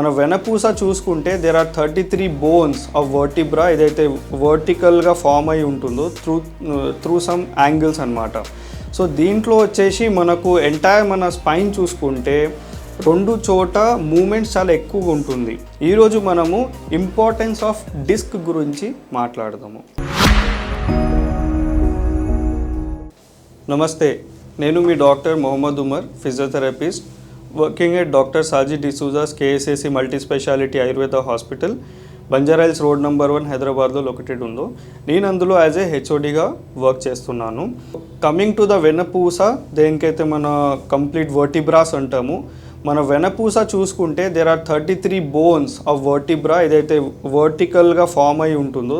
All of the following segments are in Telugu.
మన వెనపూస చూసుకుంటే there are 33 bones of vertebra ఏదైతే వర్టికల్గా ఫామ్ అయి ఉంటుందో త్రూ సమ్ యాంగిల్స్ అనమాట. సో దీంట్లో వచ్చేసి మనకు ఎంటైర్ మన స్పైన్ చూసుకుంటే రెండు చోట మూమెంట్స్ చాలా ఎక్కువగా ఉంటుంది. ఈరోజు మనము ఇంపార్టెన్స్ ఆఫ్ డిస్క్ గురించి మాట్లాడదాము. నమస్తే, నేను మీ doctor Mohammed Umar, physiotherapist, working at Dr. Saji D'Souza's KSAC Multispeciality Ayurveda Hospital, Banjara Hills road number 1 హైదరాబాద్లో లొకేటెడ్ ఉందో. నేను అందులో యాజ్ ఏ హెచ్ఓడిగా వర్క్ చేస్తున్నాను. కమింగ్ టు ద వెనపూస, దేనికైతే మన కంప్లీట్ వర్టిబ్రాస్ అంటాము. మన వెనపూస చూసుకుంటే there are 33 bones of vertebra ఏదైతే వర్టికల్గా ఫామ్ అయి ఉంటుందో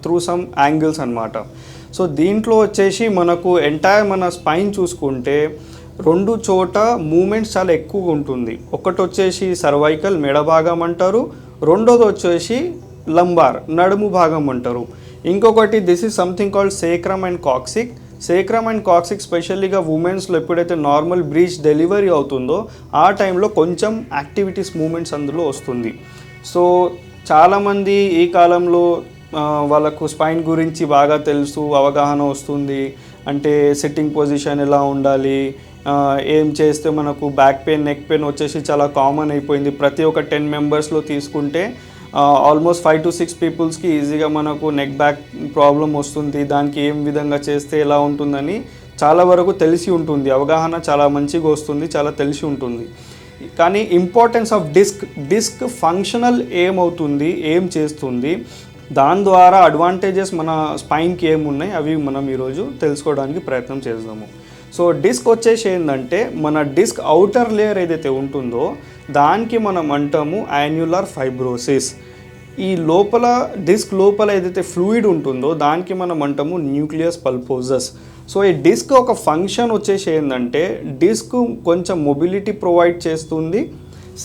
త్రూ సమ్ యాంగిల్స్ అనమాట. సో దీంట్లో వచ్చేసి మనకు ఎంటైర్ మన స్పైన్ చూసుకుంటే రెండు చోట మూమెంట్స్ చాలా ఎక్కువగా ఉంటుంది. ఒకటి వచ్చేసి సర్వైకల్ మెడ భాగం అంటారు, రెండోది వచ్చేసి లంబార్ నడుము భాగం అంటారు. ఇంకొకటి this is something called sacrum and coccyx. Sacrum and coccyx స్పెషల్లీగా ఉమెన్స్లో ఎప్పుడైతే నార్మల్ బ్రీచ్ డెలివరీ అవుతుందో ఆ టైంలో కొంచెం యాక్టివిటీస్ మూమెంట్స్ అందులో వస్తుంది. సో చాలామంది ఈ కాలంలో వాళ్ళకు స్పైన్ గురించి బాగా తెలుసు, అవగాహన వస్తుంది. అంటే సిట్టింగ్ పొజిషన్ ఎలా ఉండాలి, ఏం చేస్తే మనకు బ్యాక్ పెయిన్ నెక్ పెయిన్ వచ్చేసి చాలా కామన్ అయిపోయింది. ప్రతి ఒక్క 10 మెంబర్స్లో తీసుకుంటే ఆల్మోస్ట్ 5 to 6 పీపుల్స్కి ఈజీగా మనకు నెక్ బ్యాక్ ప్రాబ్లం వస్తుంది. దానికి ఏం విధంగా చేస్తే ఎలా ఉంటుందని చాలా వరకు తెలిసి ఉంటుంది, అవగాహన చాలా మంచిగా వస్తుంది, చాలా తెలిసి ఉంటుంది. కానీ ఇంపార్టెన్స్ ఆఫ్ డిస్క్ ఫంక్షనల్ ఏమవుతుంది, ఏం చేస్తుంది, దాని ద్వారా అడ్వాంటేజెస్ మన స్పైన్కి ఏమున్నాయి అవి మనం ఈరోజు తెలుసుకోవడానికి ప్రయత్నం చేద్దాము. సో డిస్క్ వచ్చేసి ఏంటంటే మన డిస్క్ అవుటర్ లేయర్ ఏదైతే ఉంటుందో దానికి మనం అంటాము యాన్యులర్ ఫైబ్రోసిస్. ఈ లోపల డిస్క్ లోపల ఏదైతే ఫ్లూయిడ్ ఉంటుందో దానికి మనం అంటాము న్యూక్లియస్ పల్పోజస్. సో ఈ డిస్క్ ఒక ఫంక్షన్ వచ్చేసి ఏంటంటే డిస్క్ కొంచెం మొబిలిటీ ప్రొవైడ్ చేస్తుంది.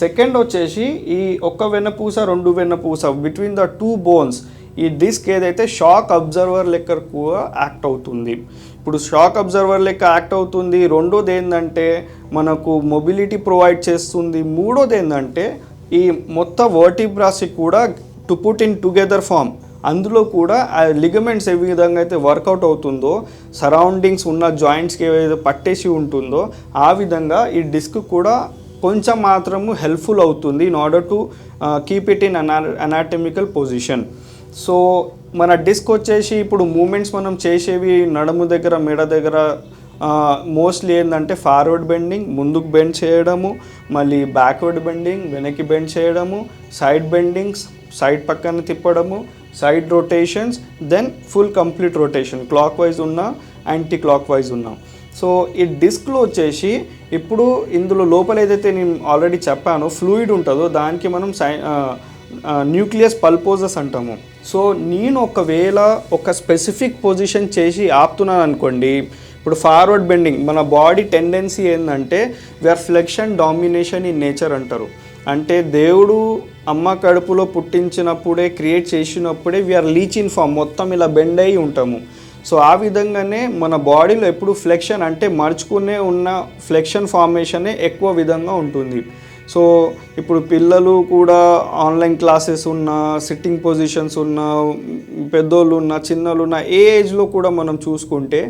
సెకండ్ వచ్చేసి ఈ ఒక్క వెన్నపూస రెండు వెన్నపూస బిట్వీన్ ద 2 బోన్స్ ఈ డిస్క్ ఏదైతే షాక్ అబ్జర్వర్ లెక్క కూడా యాక్ట్ అవుతుంది. ఇప్పుడు షాక్ అబ్జర్వర్ లెక్క యాక్ట్ అవుతుంది. రెండోది ఏంటంటే మనకు మొబిలిటీ ప్రొవైడ్ చేస్తుంది. మూడోది ఏంటంటే ఈ మొత్తం వర్టిబ్రాస్ కూడా to put in together form, అందులో కూడా లిగమెంట్స్ ఏ విధంగా అయితే వర్కౌట్ అవుతుందో సరౌండింగ్స్ ఉన్న జాయింట్స్కి ఏదైతే పట్టేసి ఉంటుందో ఆ విధంగా ఈ డిస్క్ కూడా కొంచెం మాత్రము హెల్ప్ఫుల్ అవుతుంది in order to keep it in anatomical position. So మన డిస్క్ వచ్చేసి ఇప్పుడు మూమెంట్స్ మనం చేసేవి నడుము దగ్గర మెడ దగ్గర మోస్ట్లీ ఏంటంటే ఫార్వర్డ్ బెండింగ్, ముందుకు బెండ్ చేయడము, మళ్ళీ బ్యాక్వర్డ్ బెండింగ్, వెనక్కి బెండ్ చేయడము, సైడ్ బెండింగ్స్, సైడ్ పక్కన తిప్పడము, side rotations, then full complete rotation, clockwise ఉన్నా యాంటీ క్లాక్ వైజ్ ఉన్నా. సో ఈ డిస్క్లో వచ్చేసి ఇప్పుడు ఇందులో లోపల ఏదైతే నేను ఆల్రెడీ చెప్పానో ఫ్లూయిడ్ ఉంటుందో దానికి మనం న్యూక్లియస్ పల్పోజస్ అంటాము. సో నేను ఒకవేళ ఒక స్పెసిఫిక్ పొజిషన్ చేసి ఆపుతున్నాను అనుకోండి, ఇప్పుడు ఫార్వర్డ్ బెండింగ్ మన బాడీ టెండెన్సీ ఏంటంటే we are flexion domination in nature అంటారు. అంటే దేవుడు అమ్మ కడుపులో పుట్టించినప్పుడే క్రియేట్ చేసినప్పుడే వీఆర్ లీచ్ ఇన్ ఫామ్ మొత్తం ఇలా బెండ్ అయ్యి ఉంటాము. సో ఆ విధంగానే మన బాడీలో ఎప్పుడు ఫ్లెక్షన్ అంటే మర్చుకునే ఉన్న ఫ్లెక్షన్ ఫార్మేషనే ఎక్కువ విధంగా ఉంటుంది. సో ఇప్పుడు పిల్లలు కూడా ఆన్లైన్ క్లాసెస్ ఉన్న, సిట్టింగ్ పొజిషన్స్ ఉన్న, పెద్దోళ్ళు ఉన్న, చిన్నలు ఉన్న, ఏ ఏజ్లో కూడా మనం చూసుకుంటే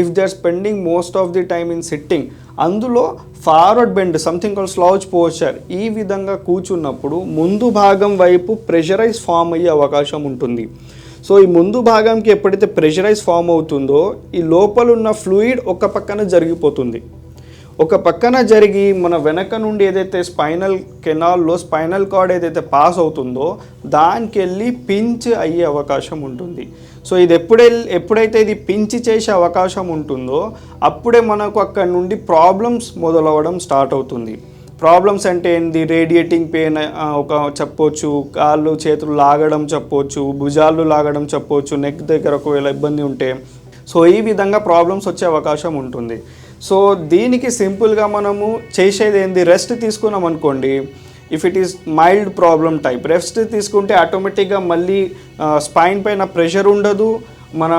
if they are spending most of the time in sitting, అందులో forward bend something called slouch posture ఈ విధంగా కూర్చున్నప్పుడు ముందు భాగం వైపు ప్రెషరైజ్ ఫామ్ అయ్యే అవకాశం ఉంటుంది. సో ఈ ముందు భాగంకి ఎప్పుడైతే ప్రెషరైజ్ ఫామ్ అవుతుందో ఈ లోపల ఉన్న ఫ్లూయిడ్ ఒక పక్కన జరిగిపోతుంది. ఒక పక్కన జరిగి మన వెనక నుండి ఏదైతే స్పైనల్ కెనాల్లో స్పైనల్ కార్డ్ ఏదైతే పాస్ అవుతుందో దానికి వెళ్ళి పించ్ అయ్యే అవకాశం ఉంటుంది. సో ఇది ఎప్పుడైతే ఇది పించ్ చేసే అవకాశం ఉంటుందో అప్పుడే మనకు అక్కడ నుండి ప్రాబ్లమ్స్ మొదలవ్వడం స్టార్ట్ అవుతుంది. ప్రాబ్లమ్స్ అంటే ఏంటి, రేడియేటింగ్ పెయిన్ ఒక చెప్పొచ్చు, కాళ్ళు చేతులు లాగడం చెప్పొచ్చు, భుజాలు లాగడం చెప్పొచ్చు, నెక్ దగ్గర ఒకవేళ ఇబ్బంది ఉంటే. సో ఈ విధంగా ప్రాబ్లమ్స్ వచ్చే అవకాశం ఉంటుంది. సో దీనికి సింపుల్గా మనము చేసేది ఏంది, రెస్ట్ తీసుకున్నాం అనుకోండి. If it is mild problem type rest తీసుకుంటే ఆటోమేటిక్గా మళ్ళీ స్పైన్ పైన ప్రెషర్ ఉండదు. మన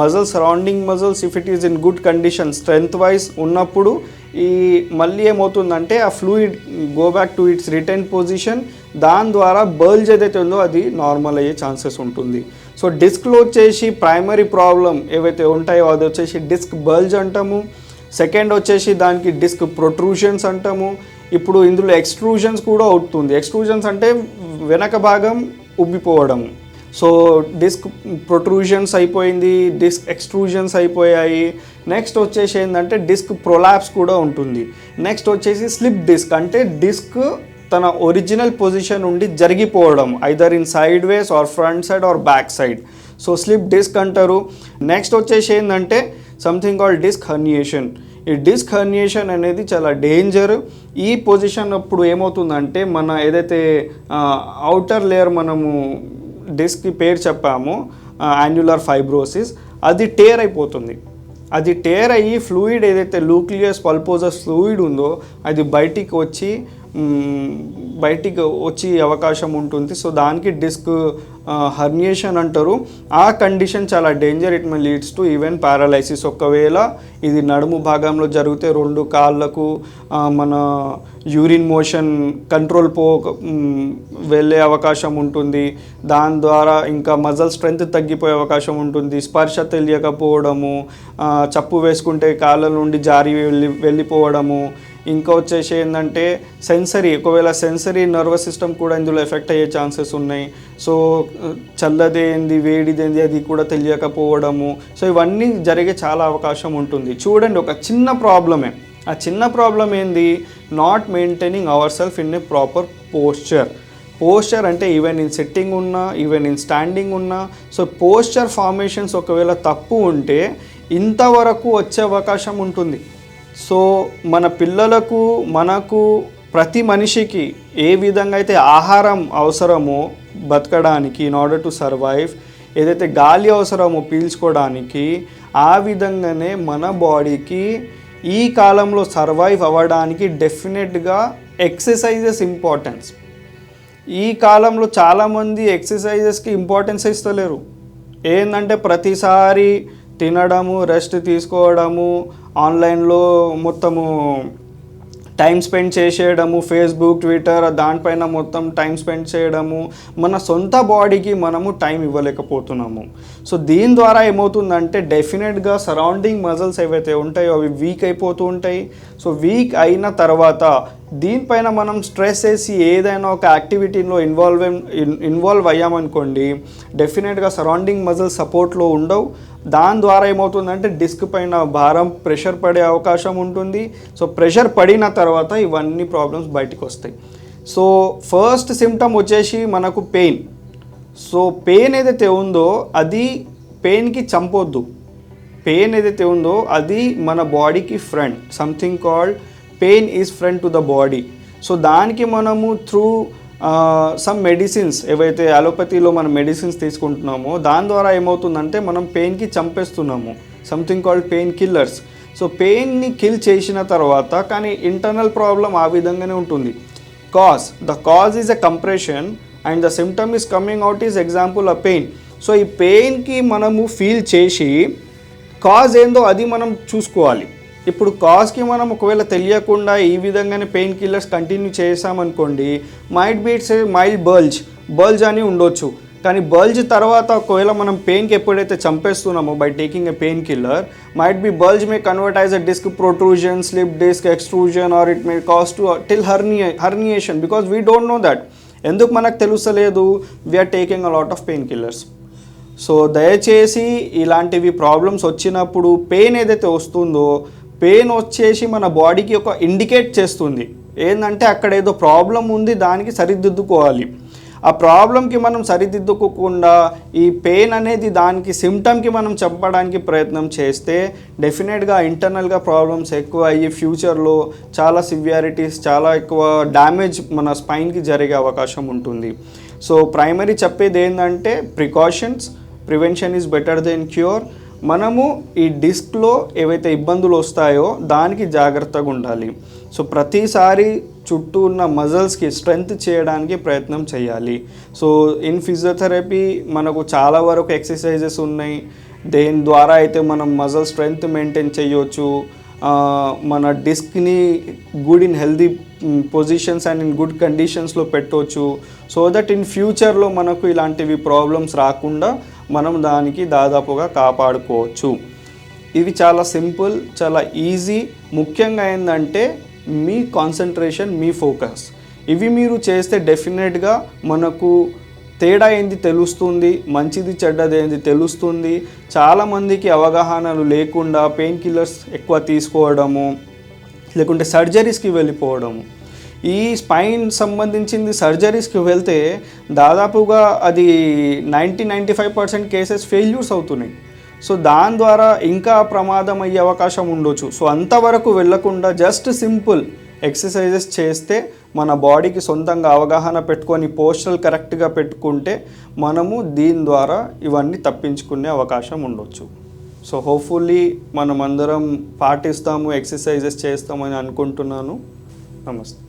muscles surrounding muscles if it is in good condition strength wise ఉన్నప్పుడు ఈ మళ్ళీ ఏమవుతుందంటే ఆ fluid go back to it's return position, దాని ద్వారా బల్జ్ ఏదైతే ఉందో అది నార్మల్ అయ్యే ఛాన్సెస్ ఉంటుంది. సో డిస్క్లో వచ్చేసి ప్రైమరీ ప్రాబ్లం ఏవైతే ఉంటాయో అది వచ్చేసి డిస్క్ బల్జ్ అంటాము. సెకండ్ వచ్చేసి దానికి డిస్క్ ప్రొట్రూషన్స్ అంటాము. ఇప్పుడు ఇందులో ఎక్స్ట్రూజన్స్ కూడా అవుతుంది. ఎక్స్ట్రూజన్స్ అంటే వెనక భాగం ఉబ్బిపోవడం. సో డిస్క్ ప్రొట్రూషన్స్ అయిపోయింది, డిస్క్ ఎక్స్ట్రూజన్స్ అయిపోయాయి. నెక్స్ట్ వచ్చేసి ఏంటంటే డిస్క్ ప్రొలాప్స్ కూడా ఉంటుంది. నెక్స్ట్ వచ్చేసి స్లిప్ డిస్క్, అంటే డిస్క్ తన ఒరిజినల్ పొజిషన్ నుండి జరిగిపోవడం, either in side ways or front side or back side. So slip disc అంటారు. నెక్స్ట్ వచ్చేసి ఏంటంటే సంథింగ్ కాల్డ్ డిస్క్ హర్నియేషన్. ఈ డిస్క్ హర్నియేషన్ అనేది చాలా డేంజర్. ఈ పొజిషన్ అప్పుడు ఏమవుతుందంటే మన ఏదైతే అవుటర్ లేయర్ మనము డిస్క్కి పేరు చెప్పామో యాన్యులర్ ఫైబ్రోసిస్, అది టేర్ అయిపోతుంది. అది టేర్ అయ్యి ఫ్లూయిడ్ ఏదైతే న్యూక్లియస్ పల్పోజస్ ఫ్లూయిడ్ ఉందో అది బయటికి వచ్చి అవకాశం ఉంటుంది. సో దానికి డిస్క్ హర్నియేషన్ అంటారు. ఆ కండిషన్ చాలా danger. It may leads to even paralysis. ఒకవేళ ఇది నడుము భాగంలో జరిగితే 2 కాళ్ళకు మన యూరిన్ మోషన్ కంట్రోల్ వెళ్ళే అవకాశం ఉంటుంది. దాని ద్వారా ఇంకా మజిల్ స్ట్రెంగ్త్ తగ్గిపోయే అవకాశం ఉంటుంది. స్పర్శ తెలియకపోవడము, చప్పు వేసుకుంటే కాళ్ళ నుండి జారి వెళ్ళిపోవడము. ఇంకా వచ్చేసి ఏంటంటే సెన్సరీ, ఒకవేళ సెన్సరీ నర్వస్ సిస్టమ్ కూడా ఇందులో ఎఫెక్ట్ అయ్యే ఛాన్సెస్ ఉన్నాయి. సో చల్లదేంది వేడిదేంది అది కూడా తెలియకపోవడము. సో ఇవన్నీ జరిగే చాలా అవకాశం ఉంటుంది. చూడండి, ఒక చిన్న ప్రాబ్లమే. ఆ చిన్న ప్రాబ్లం ఏంది? Not maintaining our self in a proper posture అంటే ఈవెన్ ఇన్ సిట్టింగ్ ఉన్నా, ఈవెన్ ఇన్ స్టాండింగ్ ఉన్నా. సో పోస్చర్ ఫార్మేషన్స్ ఒకవేళ తప్పు ఉంటే ఇంతవరకు వచ్చే అవకాశం ఉంటుంది. సో మన పిల్లలకు, మనకు, ప్రతి మనిషికి ఏ విధంగా అయితే ఆహారం అవసరమో బతకడానికి, ఇన్ ఆర్డర్ టు సర్వైవ్, ఏదైతే గాలి అవసరమో పీల్చుకోవడానికి, ఆ విధంగానే మన బాడీకి ఈ కాలంలో సర్వైవ్ అవ్వడానికి డెఫినెట్గా ఎక్సర్సైజెస్ ఇంపార్టెన్స్. ఈ కాలంలో చాలామంది ఎక్సర్సైజెస్కి ఇంపార్టెన్స్ ఇస్తలేరు. ఏంటంటే ప్రతిసారి తినడము, రెస్ట్ తీసుకోవడము, ఆన్లైన్లో మొత్తము టైం స్పెండ్ చేసేయడము, ఫేస్బుక్, ట్విట్టర్ దానిపైన మొత్తం టైం స్పెండ్ చేయడము, మన సొంత బాడీకి మనము టైం ఇవ్వలేకపోతున్నాము. సో దీని ద్వారా ఏమవుతుందంటే డెఫినెట్గా సరౌండింగ్ మజిల్స్ ఏవైతే ఉంటాయో అవి వీక్ అయిపోతూ ఉంటాయి. సో వీక్ అయిన తర్వాత దీనిపైన మనం స్ట్రెస్ వేసి ఏదైనా ఒక యాక్టివిటీలో ఇన్వాల్వ్ అయ్యామనుకోండి, డెఫినెట్గా సరౌండింగ్ మజిల్స్ సపోర్ట్లో ఉండవు. దాని ద్వారా ఏమవుతుందంటే డిస్క్ పైన భారం, ప్రెషర్ పడే అవకాశం ఉంటుంది. సో ప్రెషర్ పడిన తర్వాత ఇవన్నీ ప్రాబ్లమ్స్ బయటికి వస్తాయి. సో ఫస్ట్ సిమ్టమ్ వచ్చేసి మనకు పెయిన్. సో పెయిన్ ఏదైతే ఉందో అది పెయిన్కి చంపొద్దు. పెయిన్ ఏదైతే ఉందో అది మన బాడీకి friend. Something called pain is friend to the body. So దానికి మనము త్రూ సమ్ మెడిసిన్స్, ఏవైతే అలోపతిలో మనం మెడిసిన్స్ తీసుకుంటున్నామో దాని ద్వారా ఏమవుతుందంటే మనం పెయిన్కి చంపేస్తున్నాము. Something called pain killers. So పెయిన్ని కిల్ చేసిన తర్వాత కానీ ఇంటర్నల్ ప్రాబ్లం ఆ విధంగానే ఉంటుంది. The cause is a compression and the symptom is coming out is example a pain. So ఈ పెయిన్కి మనము ఫీల్ చేసి కాజ్ ఏందో అది మనం చూసుకోవాలి. ఇప్పుడు కాజ్కి మనం ఒకవేళ తెలియకుండా ఈ విధంగానే పెయిన్ కిల్లర్స్ కంటిన్యూ చేసామనుకోండి, might be it's mild bulge అని ఉండొచ్చు. కానీ బల్జ్ తర్వాత ఒకవేళ మనం పెయిన్కి ఎప్పుడైతే చంపేస్తున్నామో by taking a pain killer, might be bulge may convert as a disc protrusion, slip disc, extrusion, or it may cause to till herniation because we don't know that. ఎందుకు మనకు తెలుస్తలేదు? We're taking a lot of pain killers. So దయచేసి ఇలాంటివి ప్రాబ్లమ్స్ వచ్చినప్పుడు పెయిన్ ఏదైతే వస్తుందో, పెయిన్ వచ్చేసి మన బాడీకి ఒక ఇండికేట్ చేస్తుంది ఏంటంటే అక్కడ ఏదో ప్రాబ్లం ఉంది, దానికి సరిదిద్దుకోవాలి. ఆ ప్రాబ్లంకి మనం సరిదిద్దుకోకుండా ఈ పెయిన్ అనేది దానికి సిమ్టమ్కి మనం చెప్పడానికి ప్రయత్నం చేస్తే డెఫినెట్గా ఇంటర్నల్గా ప్రాబ్లమ్స్ ఎక్కువ అయ్యి ఫ్యూచర్లో చాలా సివియారిటీస్, చాలా ఎక్కువ డ్యామేజ్ మన స్పైన్కి జరిగే అవకాశం ఉంటుంది. సో ప్రైమరీ చెప్పేది ఏంటంటే precautions, prevention is better than cure. మనము ఈ డిస్క్లో ఏవైతే ఇబ్బందులు వస్తాయో దానికి జాగ్రత్తగా ఉండాలి. సో ప్రతిసారి చుట్టూ ఉన్న మజిల్స్కి స్ట్రెంగ్త్ చేయడానికి ప్రయత్నం చేయాలి. సో ఇన్ ఫిజియోథెరపీ మనకు చాలా వరకు ఎక్సర్సైజెస్ ఉన్నాయి, దేని ద్వారా అయితే మనం మజిల్ స్ట్రెంగ్త్ మెయింటైన్ చేయొచ్చు. మన డిస్క్ని good in healthy positions and in good కండిషన్స్లో పెట్టవచ్చు. సో దట్ ఇన్ ఫ్యూచర్లో మనకు ఇలాంటివి ప్రాబ్లమ్స్ రాకుండా మనం దానికి దాదాపుగా కాపాడుకోవచ్చు. ఇవి చాలా సింపుల్, చాలా ఈజీ. ముఖ్యంగా ఏంటంటే మీ కాన్సన్ట్రేషన్, మీ ఫోకస్, ఇవి మీరు చేస్తే డెఫినెట్గా మనకు తేడా ఏంది తెలుస్తుంది, మంచిది చెడ్డది ఏంది తెలుస్తుంది. చాలామందికి అవగాహనలు లేకుండా పెయిన్ కిల్లర్స్ ఎక్కువ తీసుకోవడము, లేకుంటే సర్జరీస్కి వెళ్ళిపోవడము. ఈ స్పైన్ సంబంధించింది సర్జరీస్కి వెళ్తే దాదాపుగా అది 90-95% కేసెస్ ఫెయిల్యూర్స్ అవుతున్నాయి. సో దాని ద్వారా ఇంకా ప్రమాదం అయ్యే అవకాశం ఉండొచ్చు. సో అంతవరకు వెళ్ళకుండా జస్ట్ సింపుల్ ఎక్సర్సైజెస్ చేస్తే, మన బాడీకి సొంతంగా అవగాహన పెట్టుకొని పోస్చర్ కరెక్ట్గా పెట్టుకుంటే మనము దీని ద్వారా ఇవన్నీ తప్పించుకునే అవకాశం ఉండొచ్చు. సో హోప్ఫుల్లీ మనం అందరం పాటిస్తాము, ఎక్సర్సైజెస్ చేస్తామని అనుకుంటున్నాను. నమస్తే.